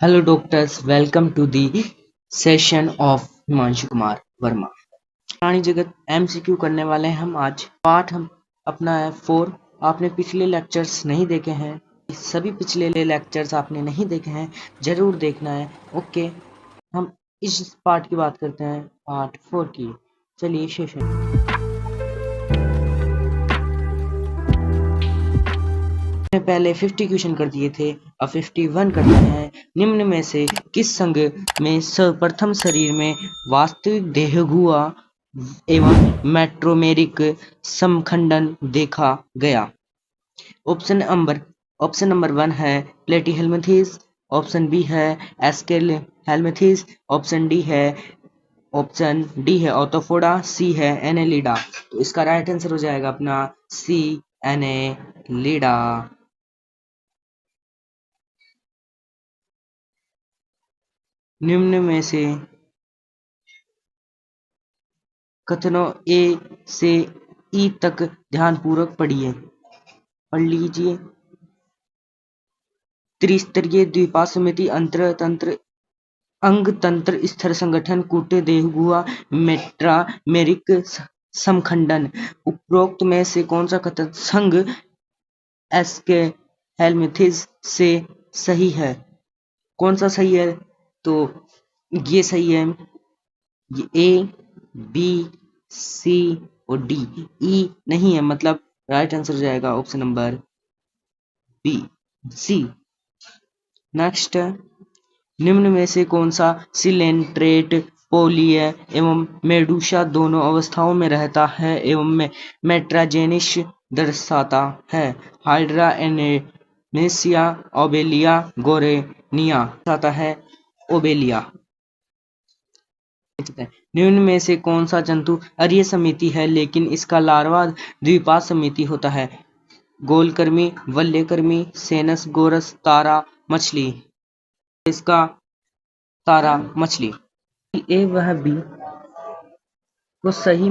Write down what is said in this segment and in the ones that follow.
Hello doctors, welcome to the session of Himanshu Kumar Verma. प्राणी जगत MCQ करने वाले हैं हम आज। पाठ हम अपना है 4। आपने पिछले लेक्चर्स नहीं देखे हैं, सभी पिछले लेक्चर्स आपने नहीं देखे हैं, जरूर देखना है। ओके, हम इस पार्ट की बात करते हैं, पार्ट 4 की। चलिए सेशन पहले 50 क्वेश्चन कर दिए थे, अब 51 करते हैं। निम्न में से किस संघ में सर्वप्रथम शरीर में वास्तविक देहगुआ एवं मेट्रोमेरिक समखंडन देखा गया? ऑप्शन नंबर 1 है प्लेटीहेल्मिंथेस, ऑप्शन बी है एस्केलेहेल्मिंथेस, ऑप्शन डी है ऑर्थोपोडा, सी है एनेलिडा। तो इसका राइट आंसर हो जाएगा अपना सी, एनेलिडा। निम्न में से कथनों ए से ई तक ध्यानपूर्वक पढ़ लीजिए। त्रिस्तरीय द्विपाद अंतरतंत्र अंग तंत्र स्थिर संगठन कूटे देहगुआ मेट्रामेरिक समखंडन। उपरोक्त में से कौन सा कथन संघ एस्के हेल्मिथिस से सही है? कौन सा सही है? तो ये सही है, ये ए, बी, सी और डी। ई नहीं है, मतलब राइट आंसर हो जाएगा ऑप्शन नंबर बी, सी। नेक्स्ट, निम्न में से कौन सा सिलेंट्रेट पोलिय एवं मेडूसा दोनों अवस्थाओं में रहता है एवं मेट्राजेनिस दर्शाता है? हाइड्रा, एनेसिया, ओबेलिया, गोरेनिया दर्शाता है ओबेलिया। निम्न में से कौन सा जंतु अरीय समिति है लेकिन इसका लार्वा द्विपाद समिति होता है? गोलकृमि, वल्यकृमि, सेनस, गोरस, तारा मछली। इसका तारा मछली। ए वह बी को सही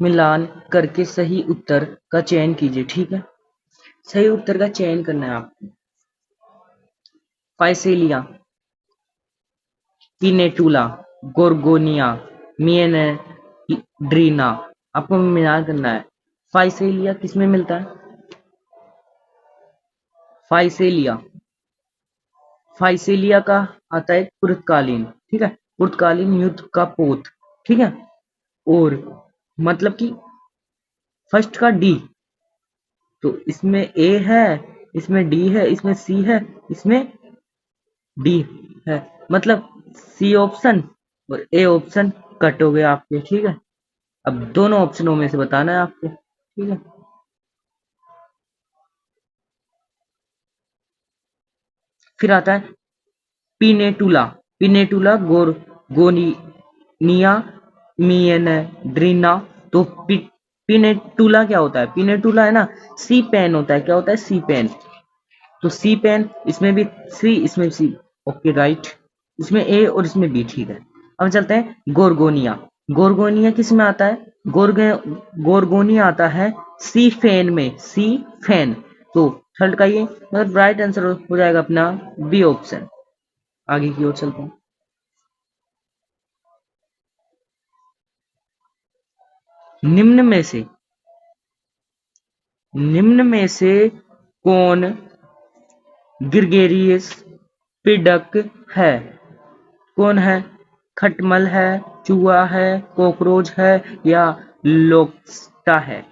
मिलान करके सही उत्तर का चयन कीजिए। ठीक है, सही उत्तर का चयन करना है आपको। Physalia, Pennatula, Gorgonia, Meandrina. आपको मिलान करना है। फाइसेलिया किसमें मिलता है? फाइसेलिया का आता है पुर्तकालीन, ठीक है, पुर्तकालीन युद्ध का पोत, ठीक है। और मतलब कि फर्स्ट का डी, तो इसमें ए है, इसमें डी है, इसमें सी है, इसमें डी है, मतलब सी ऑप्शन और ए ऑप्शन कट हो गए आपके। ठीक है, अब दोनों ऑप्शनों में से बताना है आपको। ठीक है, फिर आता है पिनेटुला गोर्गोनिया मिएनेड्रीना। तो पिनेटुला क्या होता है? पिनेटुला है ना, सी पेन होता है। क्या होता है? सी पेन। तो सी पेन, इसमें भी सी, इसमें सी। ओके राइट, इसमें ए और इसमें बी। ठीक है, अब चलते हैं गोर्गोनिया किस में आता है? गोर्गोनिया आता है सी फेन में, सी फेन। तो थर्ड का ये मतलब राइट आंसर हो जाएगा अपना बी ऑप्शन। आगे की ओर चलते हैं। निम्न में से कौन ग्रेगेरियस पिडक है? कौन है? खटमल है, चूहा है, कॉकरोच है या लोकस्टा है?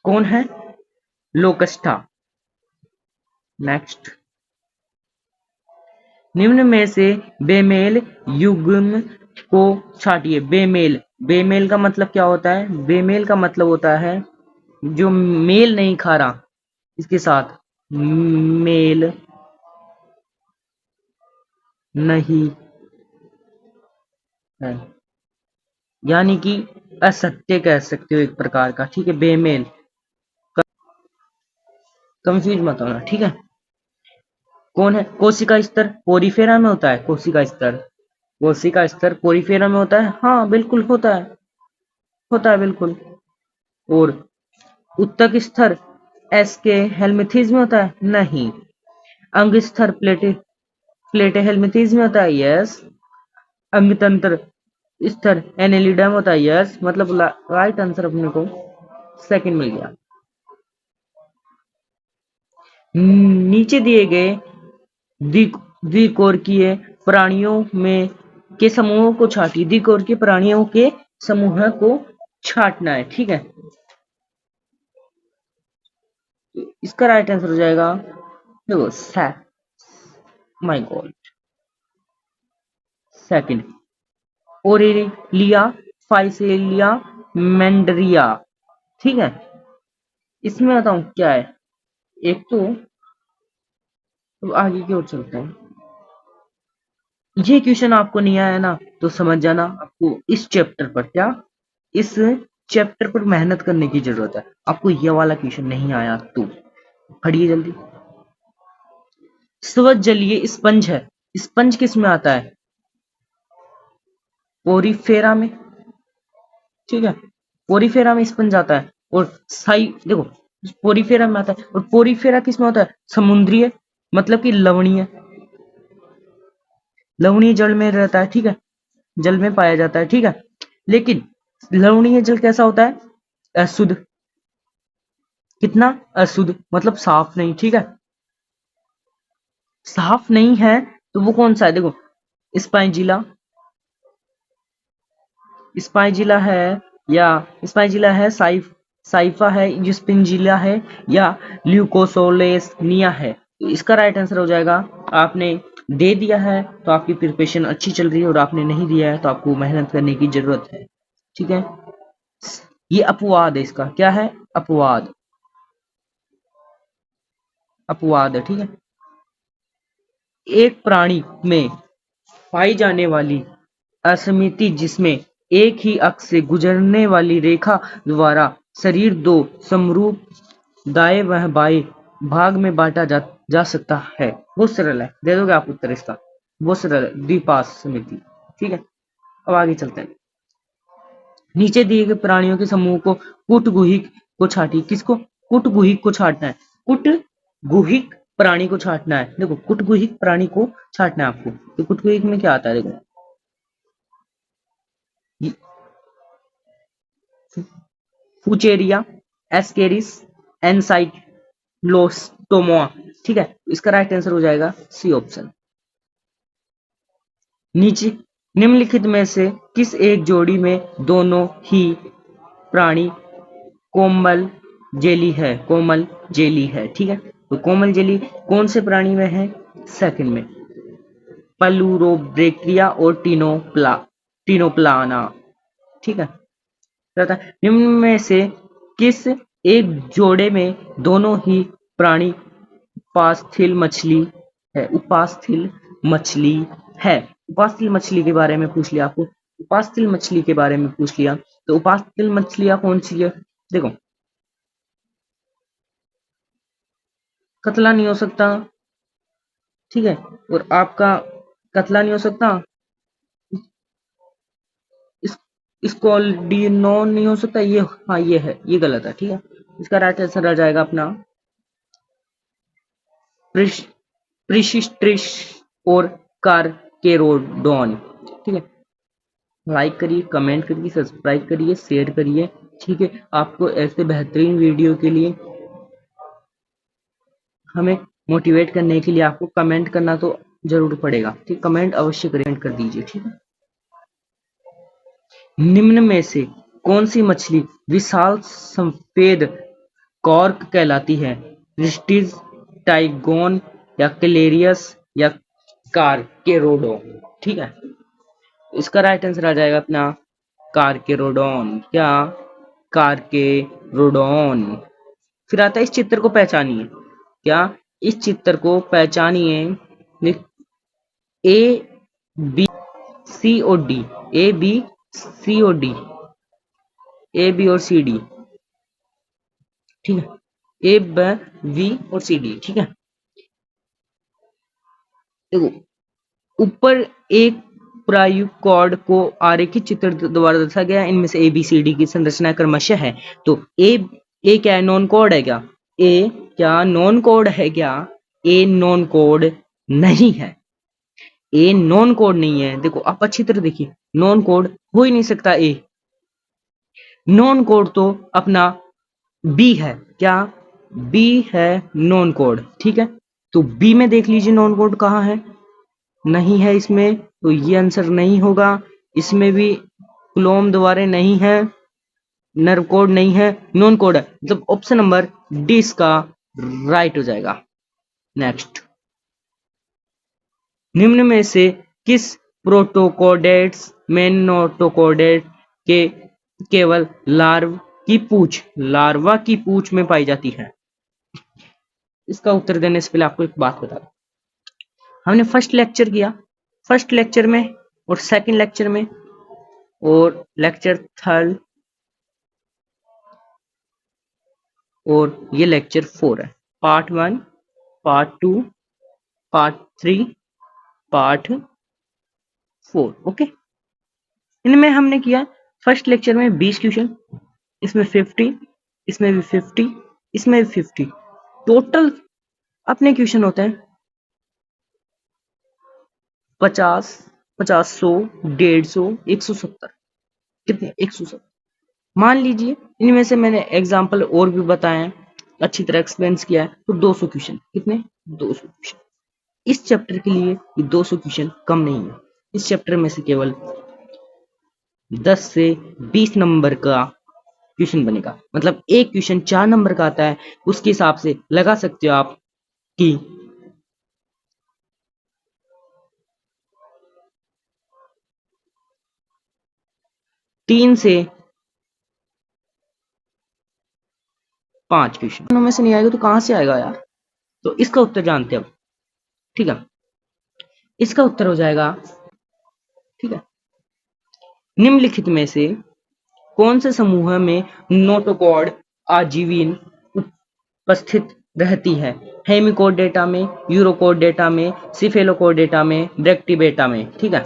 कौन है? लोकस्टा। नेक्स्ट, निम्न में से बेमेल युग्म को छाटिए। बेमेल का मतलब क्या होता है? बेमेल का मतलब होता है जो मेल नहीं खा रहा इसके साथ, मेल नहीं है, यानी कि असत्य कह सकते हो एक प्रकार का। ठीक है, बेमेल, कंफ्यूज मत होना। ठीक है, कौन है? कोशिका स्तर पोरीफेरा में होता है। कोशिका स्तर पोरीफेरा में होता है। हाँ बिल्कुल होता है बिल्कुल। और उत्तक स्तर एस के हेल्मिथिस में होता है? नहीं, अंग स्तर प्लेटेहेल्मिंथेस में होता है, यस। अंग तंत्र स्तर एनेलिडा में होता है, यस। मतलब राइट आंसर अपने को सेकंड मिल गया। नीचे दिए गए द्विकोरकीय प्राणियों में के समूहों को छाटिए। द्विकोरकीय प्राणियों के समूह को छाटना है, ठीक है। इसका राइट आंसर हो जाएगा, देखो my god, second Aurelia Physalia Meandrina, ठीक है। इसमें बताऊं क्या है, एक तो आगे की ओर चलते हैं। ये क्वेश्चन आपको नहीं आया ना तो समझ जाना आपको इस चैप्टर पर क्या, इस चैप्टर पर मेहनत करने की जरूरत है। आपको ये वाला क्वेश्चन नहीं आया तो पढ़िए जल्दी। स्वर्ग जलीय स्पंज है, स्पंज किस में आता है, पोरीफेरा में, ठीक है। पोरीफेरा में स्पंज आता है। और साई देखो पोरीफेरा में आता है, और पोरीफेरा किस में होता है, समुद्रीय, मतलब कि लवणीय, लवणीय जल में रहता है, ठीक है, जल में पाया जाता है, ठीक है। लेकिन लवणीय जल कैसा होता है, अशुद्ध, कितना अशुद्ध, मतलब साफ नहीं, ठीक है। साफ नहीं है तो वो कौन सा है, देखो स्पाइजिला, स्पाइजिला है, या स्पाइजिला है, साइफा है, यूस्पिंजिला है, या ल्यूकोसोलेसनिया है। तो इसका राइट आंसर हो जाएगा, आपने दे दिया है तो आपकी प्रिपरेशन अच्छी चल रही है, और आपने नहीं दिया है तो आपको मेहनत करने की जरूरत है, ठीक है। ये अपवाद है, इसका क्या है, अपवाद, अपवाद है, ठीक है। एक प्राणी में पाई जाने वाली असमिति जिसमें एक ही अक्ष से गुजरने वाली रेखा द्वारा शरीर दो समरूप दाएं व बाएं भाग में बांटा जा सकता है। बहुत सरल है, दे दोगे आप उत्तर इसका, बहुत सरल है, द्विपाश समिति, ठीक है। अब आगे चलते हैं। नीचे दिए गए प्राणियों के समूह को कुटगुहिक को छाटिए। किसको, कुटगुहिक को छाटना है, कुटगुहिक प्राणी को छाटना है। देखो कुटगुहिक प्राणी को छाटना है आपको, तो कुटगुहिक में क्या आता है, देखो फुचेरिया, एस्केरिस, एनसाइक्लोस्टोमा, ठीक है। इसका राइट आंसर हो जाएगा सी ऑप्शन। नीचे निम्नलिखित में से किस एक जोड़ी में दोनों ही प्राणी कोमल जेली है, कोमल जेली है, ठीक है। तो कोमल जेली कौन से प्राणी में है, सेकंड में पलूरोब्रेक्टिया और टीनोप्लाना, ठीक है। निम्न में से किस एक जोड़े में दोनों ही प्राणी उपास्थल मछली है, उपास्थल मछली है। उपास्थल मछली के बारे में पूछ लिया आपको, उपास्थल मछली के बारे में पूछ लिया, तो उपास्थल मछलियां कौन सी है, देखो कतला नहीं हो सकता, ठीक है, और आपका कतला नहीं हो सकता, स्कोल्डिनोन नहीं हो सकता, ये हाँ ये है, ये गलत है, ठीक है। इसका राइट आंसर आ जाएगा अपना प्रिशिस्ट्रिस और कारकेरोडोन, ठीक है। लाइक करिए, कमेंट करिए, सब्सक्राइब करिए, शेयर करिए, ठीक है। आपको ऐसे बेहतरीन वीडियो के लिए हमें मोटिवेट करने के लिए आपको कमेंट करना तो जरूर पड़ेगा, ठीक, कमेंट अवश्य कमेंट कर दीजिए, ठीक है। निम्न में से कौन सी मछली विशाल सफेद कॉर्क कहलाती है, रिस्टिज, टाइगोन, या क्लेरियस, या कारकेरोडो, ठीक है। इसका राइट आंसर आ जाएगा अपना कारकेरोडोन, क्या, कारकेरोडोन। फिर आता है इस चित्र को पहचानिए, क्या, इस चित्र को पहचानिए, ए बी सी और डी, ए बी सी और डी, ए बी और सी डी, ठीक है, ए बी और सी डी, ठीक है। देखो ऊपर एक प्रायुकॉर्ड को आरेखित चित्र द्वारा दर्शाया गया है, इनमें से ए बी सी डी की संरचना क्रमशः है। तो ए क्या है, नॉन कोड है क्या, ए क्या नॉन कोड है क्या, ए नॉन कोड नहीं है, ए नॉन कोड नहीं है। देखो आप अच्छी तरह देखिए, नॉन कोड हो ही नहीं सकता ए। नॉन कोड तो अपना बी है। क्या? बी है नॉन कोड, ठीक है। तो बी में देख लीजिए नॉन कोड कहाँ है, नहीं है इसमें, तो ये आंसर नहीं होगा। इसमें भी क्लोम दोबारा नहीं है, नर्व कोड नहीं है, नॉन कोड है, मतलब ऑप्शन नंबर डी इसका राइट हो जाएगा। नेक्स्ट, निम्न में से किस प्रोटोकोडेट्स में नोटोकोडेट के केवल लार्वा की पूंछ में पाई जाती है? इसका उत्तर देने से पहले आपको एक बात बता दूं, हमने फर्स्ट लेक्चर किया, फर्स्ट लेक्चर में और सेकंड लेक्चर में और लेक्चर थर्ड और ये लेक्चर 4 है, part 1, part 2, part 3, part 4। Okay, इनमें हमने किया फर्स्ट लेक्चर में 20 क्वेश्चन, इसमें 50, इसमें भी 50, इसमें भी 50, टोटल अपने क्वेश्चन होते हैं 50, 50, 100, 150, 170। कितने? 170। मान लीजिए इनमें से मैंने एग्जाम्पल और भी बताए हैं, अच्छी तरह एक्सप्लेन किया है, तो 200 क्वेश्चन। कितने? 200 क्वेश्चन। इस चैप्टर के लिए ये 200 क्वेश्चन कम नहीं है। इस चैप्टर में से केवल 10 से 20 नंबर का क्वेश्चन बनेगा, मतलब एक क्वेश्चन 4 नंबर का आता है। उसके हिसाब से लगा सकते हो आप कि 3 से 5 क्वेश्चन में से नहीं आएगा तो कहां से आएगा यार? तो इसका उत्तर जानते हैं अब, ठीक है। इसका उत्तर हो जाएगा, ठीक है, निम्नलिखित में से कौन से समूह में नोटोकॉड आजीवन उपस्थित रहती है? हेमिकोड डेटा में, यूरोकोड डेटा में, सिफेलोकोड डेटा में, ब्रैक्टीबेटा में, ठीक है।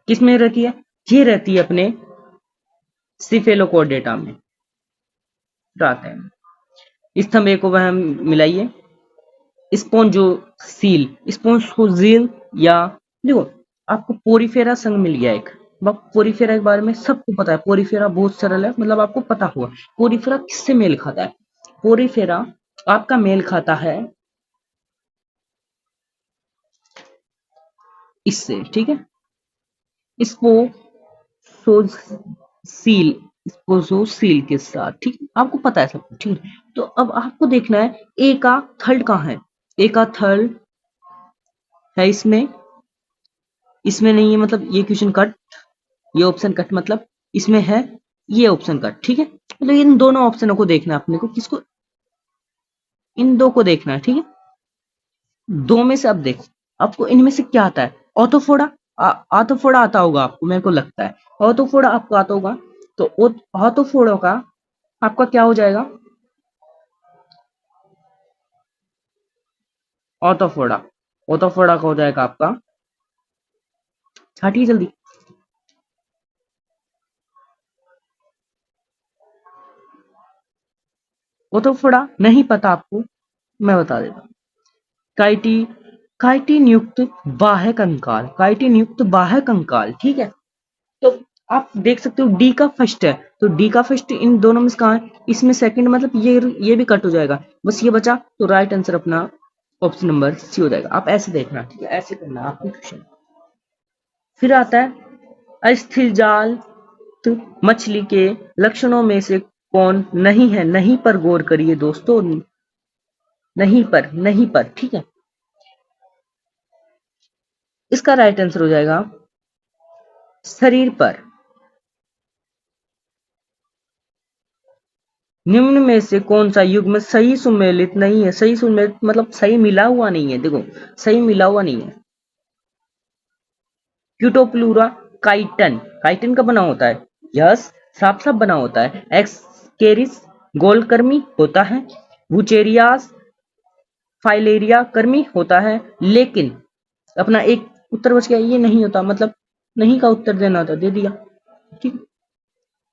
किस में रहती है? ये रहती है अपने सिफेलोकोड डेटा में रहते हैं। स्तंभ एक को वह मिलाइए, स्पोंजोसील, स्पोंजोसील, या देखो आपको पोरीफेरा संघ मिल गया एक। पोरीफेरा के बारे में सबको पता है, पोरीफेरा बहुत सरल है, मतलब आपको पता होगा पोरीफेरा किससे मेल खाता है। पोरीफेरा आपका मेल खाता है इससे, ठीक है, स्पोसोसील, स्पोसोसील के साथ, ठीक है, आपको पता है सब कुछ, ठीक है। तो अब आपको देखना है ए का थर्ड कहाँ है। ए का थर्ड है इसमें, इसमें नहीं है, मतलब ये क्वेश्चन कट, ये ऑप्शन कट, मतलब इसमें है ये ऑप्शन कट, ठीक है। मतलब इन दोनों ऑप्शनों को देखना है अपने को, किसको? इन दो को देखना है, ठीक है। दो में से अब देखो आपको इनमें से क्या आता है। ऑटोफोड़ा, ऑटोफोड़ा आता होगा आपको, मेरे को लगता है ऑटोफोड़ा आपको आता होगा। तो ऑटोफोड़ा का आपका क्या हो जाएगा? ऑटोफोड़ा, ऑटोफोड़ा का हो जाएगा आपका, छाटिए जल्दी। ऑटोफोड़ा नहीं पता आपको, मैं बता देता हूँ। काइटी, काइटिन युक्त बाह्य कंकाल, काइटिन युक्त बाह्य कंकाल, ठीक है। तो आप देख सकते हो डी का फर्स्ट है, तो डी का फर्स्ट इन दोनों में से कहाँ है? इसमें सेकंड, मतलब ये भी कट हो जाएगा, बस ये बचा, तो राइट आंसर अपना ऑप्शन नंबर सी हो जाएगा। आप ऐसे देखना, ठीक है, ऐसे करना आपको क्वेश्चन। फिर आता है अस्थिजाल मछली के लक्षणों में से कौन नहीं है? नहीं पर गौर करिए दोस्तों, नहीं पर, नहीं पर, ठीक है। इसका राइट आंसर हो जाएगा शरीर पर। निम्न में से कौन सा युग्म सही सुमेलित नहीं है? सही सुमेलित मतलब सही मिला हुआ नहीं है, देखो सही मिला हुआ नहीं है। क्यूटोप्लूरा काइटन, काइटन का बना होता है, यस, साफ साफ बना होता है। एक्सकेरिस गोलकर्मी होता है, वुचेरियास फाइलेरिया कर्मी होता है, लेकिन अपना एक उत्तर बच गया, ये नहीं होता, मतलब नहीं का उत्तर देना था, दे दिया, ठीक।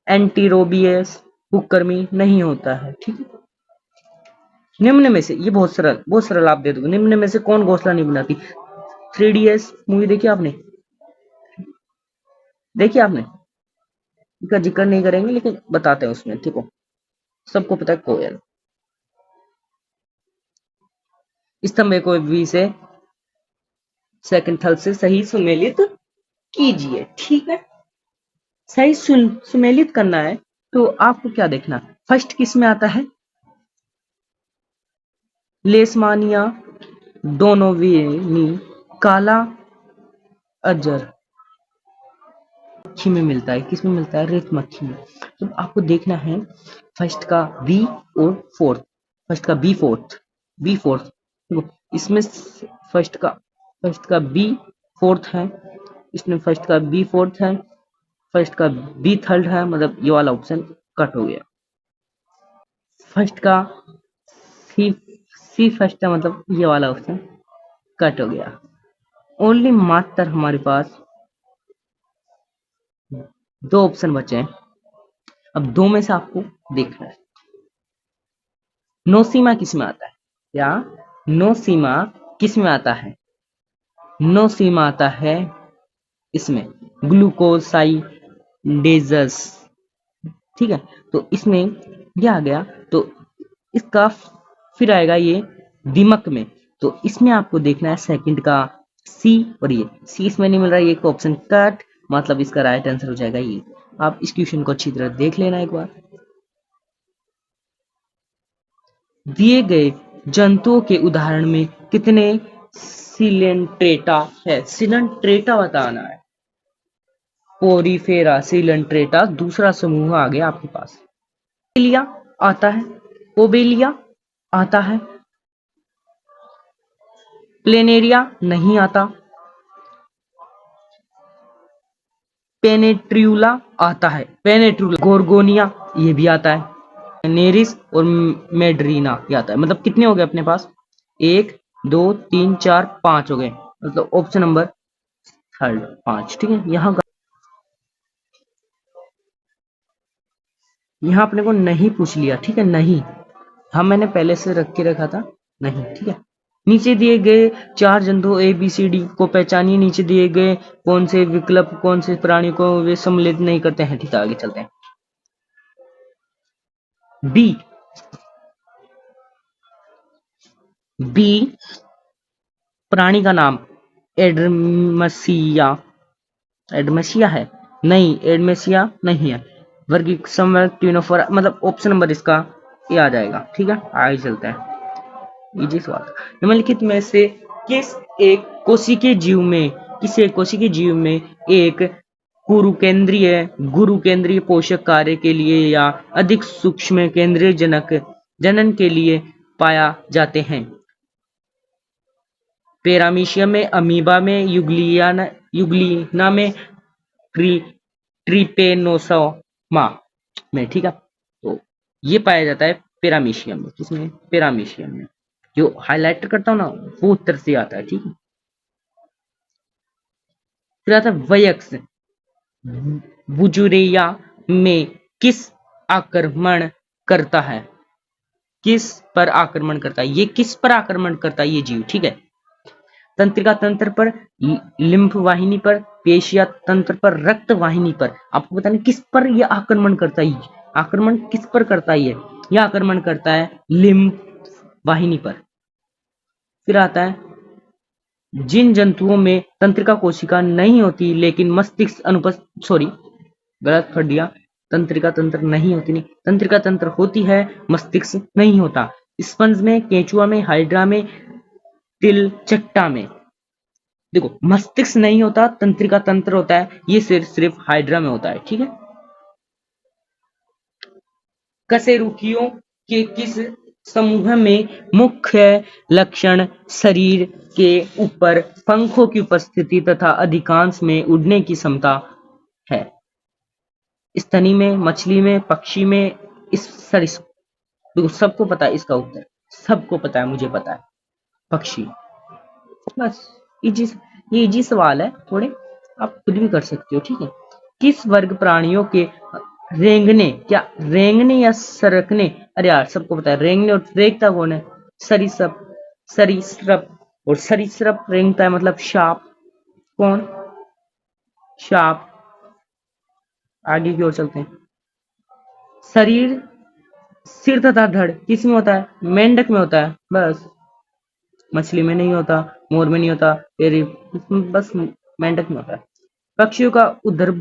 एंटीरोबियस हुक्कर्मी नहीं होता है, ठीक है। निम्न में से, ये बहुत सरल आप दे दोगे, निम्न में से कौन घोंसला नहीं बनाती? 3DS मूवी देखी आपने? इसका जिक्र नहीं करेंगे लेकिन बताते हैं उसमें, ठीक हो, सबको पता है कोयल। स्तंभ को बी से सेकंड थल से सही सुमेलित कीजिए, ठीक है। सही सुमेलित करना है तो आपको क्या देखना, फर्स्ट किस में आता है? लेसमानिया डोनोविनी काला अजर मक्खी में मिलता है, किस में मिलता है? रेत मक्खी में। तो आपको देखना है फर्स्ट का बी और फोर्थ, फर्स्ट का बी फोर्थ देखो, इसमें फर्स्ट का बी फोर्थ है, इसमें फर्स्ट का बी फोर्थ है, फर्स्ट का बी थर्ड है, मतलब ये वाला ऑप्शन कट हो गया। फर्स्ट का सी सी फर्स्ट है, मतलब ये वाला ऑप्शन कट हो गया। ओनली मात्र हमारे पास दो ऑप्शन बचे हैं, अब दो में से आपको देखना है। नोसीमा किस में आता है? या नोसीमा किस में आता है? नोसीमा आता है इसमें ग्लूकोसाइडेजस, ठीक है। तो इसमें क्या आ गया, तो इसका फिर आएगा ये दिमक में, तो इसमें आपको देखना है सेकंड का सी, और ये सी इसमें नहीं मिल रहा है, ये ऑप्शन कट, मतलब इसका राइट आंसर हो जाएगा ये। आप इस क्वेश्चन को अच्छी तरह देख लेना एक बार। दिए गए जंतुओं के उदाहरण में कितने सिलेंट्रेटा है? सिलेंट्रेटा बताना है। पोरीफेरा सिलेंट्रेटा दूसरा समूह आ गया आपके पास। ओबेलिया आता है, ओबेलिया आता है, प्लेनेरिया नहीं आता, पेनेट्रियुला आता है, पेनेट्रियुला, गोर्गोनिया ये भी आता है, नेरिस और मेड्रीना ये आता है। मतलब कितने हो गए अपने पास? एक, दो, तीन, चार, पांच हो गए, मतलब ऑप्शन नंबर थर्ड, पांच, ठीक है। यहाँ अपने को नहीं पूछ लिया, ठीक है, नहीं, हाँ मैंने पहले से रख के रखा था, नहीं, ठीक है। नीचे दिए गए चार जंतु ए बी सी डी को पहचानिए, नीचे दिए गए कौन से विकल्प कौन से प्राणी को वे सम्मिलित नहीं करते हैं, ठीक है, आगे चलते हैं। बी, बी प्राणी का नाम एडमसिया, एडमेसिया है, नहीं एडमेसिया नहीं है, वर्गीक समवर्ग ट्यूनोफोरा, मतलब ऑप्शन नंबर इसका ये आ जाएगा, ठीक है, आगे चलते हैं। इजी सवाल, निम्नलिखित में से किस एक कोशिकीय जीव में, किस एक कोशिकीय जीव में एक गुरु केंद्रीय पोषक कार्य के लिए या अधिक सूक्ष्म केंद्रीय जनन के लिए पाया जाते हैं? पैरामीशियम में, अमीबा में, युग्लिना में, ट्री ट्रिपेनोसोमा में, ठीक है। तो ये पाया जाता है पैरामीशियम में, किसमें? पैरामीशियम में। जो हाईलाइट करता हूँ ना वो उत्तर से आता है, ठीक है। फिर आता है वयस्क, बुजुरेया में किस आक्रमण करता है? किस पर आक्रमण करता है? ये किस पर आक्रमण करता है ये जीव, ठीक है। तंत्रिका तंत्र पर, लिम्फ वाहिनी पर, पेशिया तंत्र पर, रक्त वाहिनी पर, आपको बताना किस पर ये आक्रमण करता है, आक्रमण किस पर करता है ये आक्रमण करता है लिम्फ वाहिनी पर। फिर आता है जिन जंतुओं में तंत्रिका कोशिका नहीं होती लेकिन मस्तिष्क अनुपस्थित, सॉरी गलत कर दिया, तंत्रिका तंत्र नहीं होती, नहीं तंत्रिका तंत्र होती है, मस्तिष्क नहीं होता। स्पंज में, केंचुआ में, हाइड्रा में, तिलचट्टा में। देखो मस्तिष्क नहीं होता, तंत्रिका तंत्र होता है, ये सिर्फ हाइड्रा में होता है, ठीक है। कशेरुकियों के किस समूह में मुख्य लक्षण शरीर के ऊपर पंखों की उपस्थिति तथा अधिकांश में उड़ने की क्षमता है? स्तनी में, मछली में, पक्षी में, इस सरिस, देखो सबको पता है इसका उत्तर, सबको पता है, मुझे पता है, पक्षी। बस इजी, ये इजी सवाल है थोड़े, आप खुद भी कर सकते हो, ठीक है। किस वर्ग प्राणियों के रेंगने, क्या रेंगने या सरकने? अरे यार सबको पता है, रेंगने और रेंगता कौन है? सरीसृप। सरीसृप। और सरीसृप रेंगता है मतलब सांप। कौन? सांप। आगे की ओर चलते हैं। शरीर, सिर तथा धड़ किस में होता है? मेंढक में होता है बस। मछली में नहीं होता, मोर में नहीं होता, फिर बस मेंढक में होता है। पक्षियों का उदर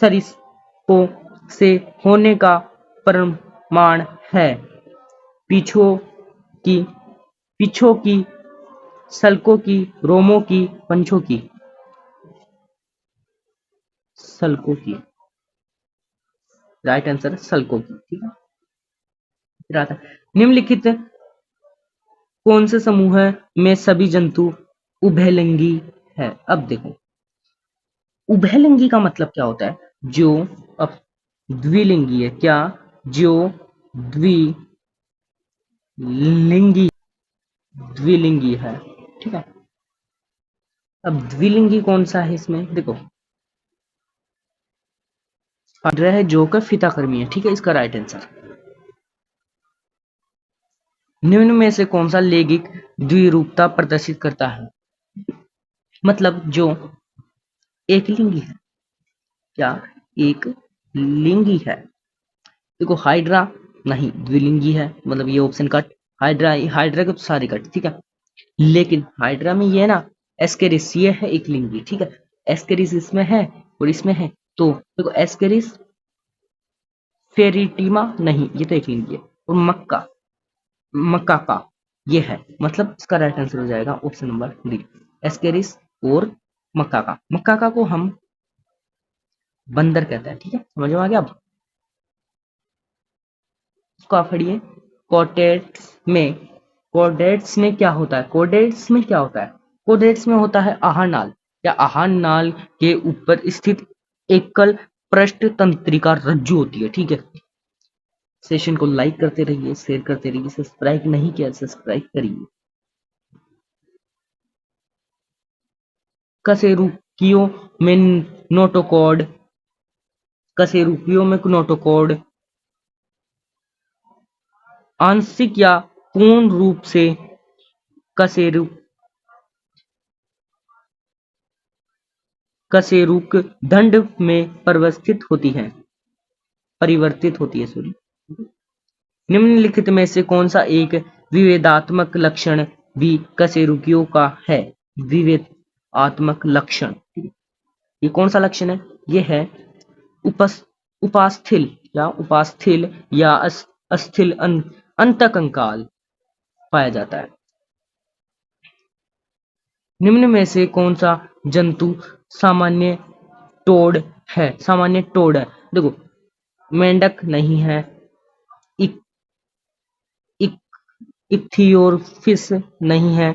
सरीसृपों से होने का प्रमाण है। पीछों की, पीछों की, सल्कों की, रोमों की, पंखों की? सल्कों की। राइट आंसर सल्कों की। ठीक है। फिर आता है, निम्नलिखित कौन से समूह में सभी जंतु उभयलिंगी है? अब देखो, उभयलिंगी का मतलब क्या होता है? जो अब द्विलिंगी है क्या? जो द्विलिंगी, द्विलिंगी है। ठीक है। अब द्विलिंगी कौन सा है इसमें? देखो, हाइड्रा है जो का फीताकृमि है। ठीक है, इसका राइट आंसर। निम्न में से कौन सा लैंगिक द्विरूपता प्रदर्शित करता है? मतलब जो एक लिंगी है, क्या एक लिंगी है? देखो हाइड्रा नहीं, द्विलिंगी है, मतलब ये ऑप्शन कट। हाइड्रा, हाइड्रा के तो सारे कट। ठीक है, लेकिन हाइड्रा में ये है ना, एस्केरिस ये है एक लिंगी। ठीक है, एस्केरिस इसमें है और इसमें है, तो देखो एस्केरिस फेरिटिमा नहीं, ये तो एक लिंगी है। और मक्का, मक्का का ये है, मतलब इसका राइट आंसर हो जाएगा ऑप्शन नंबर डी, एस्केरिस और मक्का का। मक्का का को हम बंदर कहते हैं। ठीक है, समझ में आ गया? अब इसको आप पढ़िए। कोडेट्स में, कोडेट्स में क्या होता है? कोडेट्स में क्या होता है? कोडेट्स में होता है आहार नाल, या आहार नाल के ऊपर स्थित एकल पृष्ठ तंत्रिका रज्जु होती है। ठीक है, सेशन को लाइक करते रहिए, शेयर करते रहिए, सब्सक्राइब नहीं किया सब्सक्राइब करिए। कशेरुकियों में नोटोकॉड, कशेरुकियों में नोटोकॉड आंशिक या पूर्ण रूप से कशेरु, कशेरुक दंड में परिवर्तित होती है सॉरी। निम्नलिखित में से कौन सा एक विभेदात्मक लक्षण भी कशेरुकियों का है? विभेदात्मक लक्षण, ये कौन सा लक्षण है? ये है उपास्थिल, या उपास्थिल या अस्थिल अंतकंकाल पाया जाता है। निम्न में से कौन सा जंतु सामान्य टोड है? सामान्य टोड है, देखो मेंढक नहीं है, इक, इक, इक्थियोरफिस नहीं है,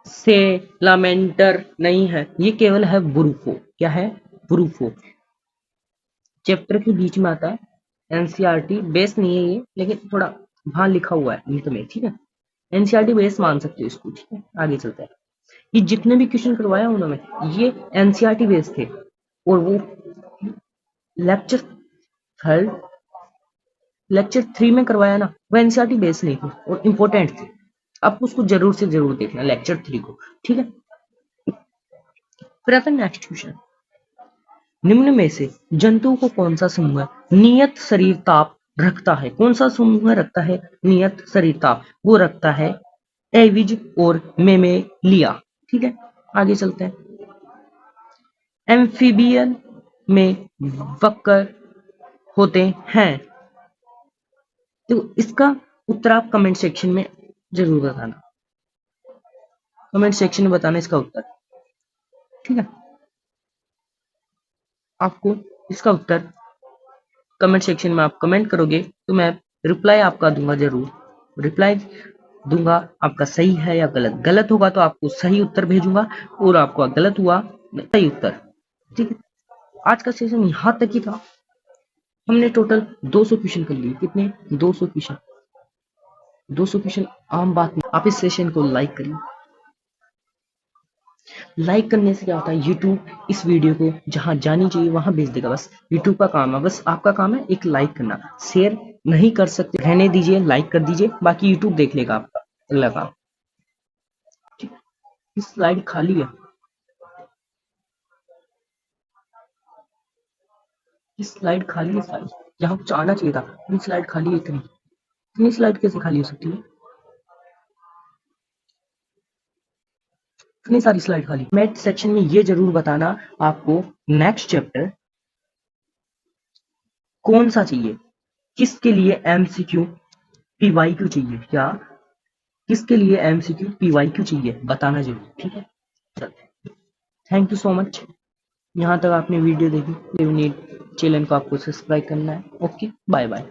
सेलामेंटर नहीं है, ये केवल है बुरुफो। क्या है? बुरुफो। चैप्टर के बीच में आता है, एनसीईआरटी बेस नहीं है ये, लेकिन थोड़ा वहां लिखा हुआ है अंत में। ठीक है, एनसीईआरटी बेस मान सकते हो इसको। ठीक है, आगे चलते हैं। ये जितने भी क्वेश्चन करवाया उन्होंने, ये एनसीईआरटी बेस थे, और वो लेक्चर थर्ड, लेक्चर 3 में करवाया ना, वो एनसीईआरटी बेस नहीं थे और इम्पोर्टेंट थे। आपको उसको जरूर से जरूर देखना लेक्चर 3 को। ठीक है, फिर आता है नेक्स्ट क्वेश्चन। निम्न में से जंतु को कौन सा समूह नियत शरीर ताप रखता है? कौन सा समूह रखता है नियत शरीर ताप? वो रखता है एविज और मेमेलिया। ठीक है, आगे चलते हैं। एम्फीबियन में वक्र होते हैं, तो इसका उत्तर आप कमेंट सेक्शन में जरूर बताना, कमेंट सेक्शन में बताना इसका उत्तर। ठीक है, आपको इसका उत्तर कमेंट सेक्शन में आप कमेंट करोगे तो मैं रिप्लाई आपका दूंगा, जरूर रिप्लाई दूंगा। आपका सही है या गलत, गलत होगा तो आपको सही उत्तर भेजूंगा, और आपका गलत हुआ सही उत्तर। ठीक है, आज का सेशन यहाँ तक ही था। हमने टोटल 200 क्वेश्चन कर लिए। कितने? 200 क्वेश्चन। 200 क्वेश्चन आम बात नहीं। आप इस सेशन को लाइक करिए, लाइक करने से क्या होता है, यूट्यूब इस वीडियो को जहां जानी चाहिए वहां भेज देगा। बस यूट्यूब का काम है, बस आपका काम है एक लाइक करना। शेयर नहीं कर सकते, रहने दीजिए, लाइक कर दीजिए, बाकी यूट्यूब देख लेगा आपका अगला काम। ठीक, इस स्लाइड खाली है, इस स्लाइड खाली है सारी, यहाँ कुछ आना चाहिए था, इतनी स्लाइड खाली है, इतनी स्लाइड कैसे खाली हो सकती है, इतनी सारी स्लाइड खाली। कमेंट सेक्शन में ये जरूर बताना आपको नेक्स्ट चैप्टर कौन सा चाहिए, किसके लिए एमसीक्यू पीवाईक्यू चाहिए, या किसके लिए एमसीक्यू पीवाईक्यू चाहिए, बताना जरूर, ठीक है। चलो, थैंक यू सो मच, यहाँ तक आपने वीडियो देखी, चैनल को आपको सब्सक्राइब करना है। Okay, bye bye.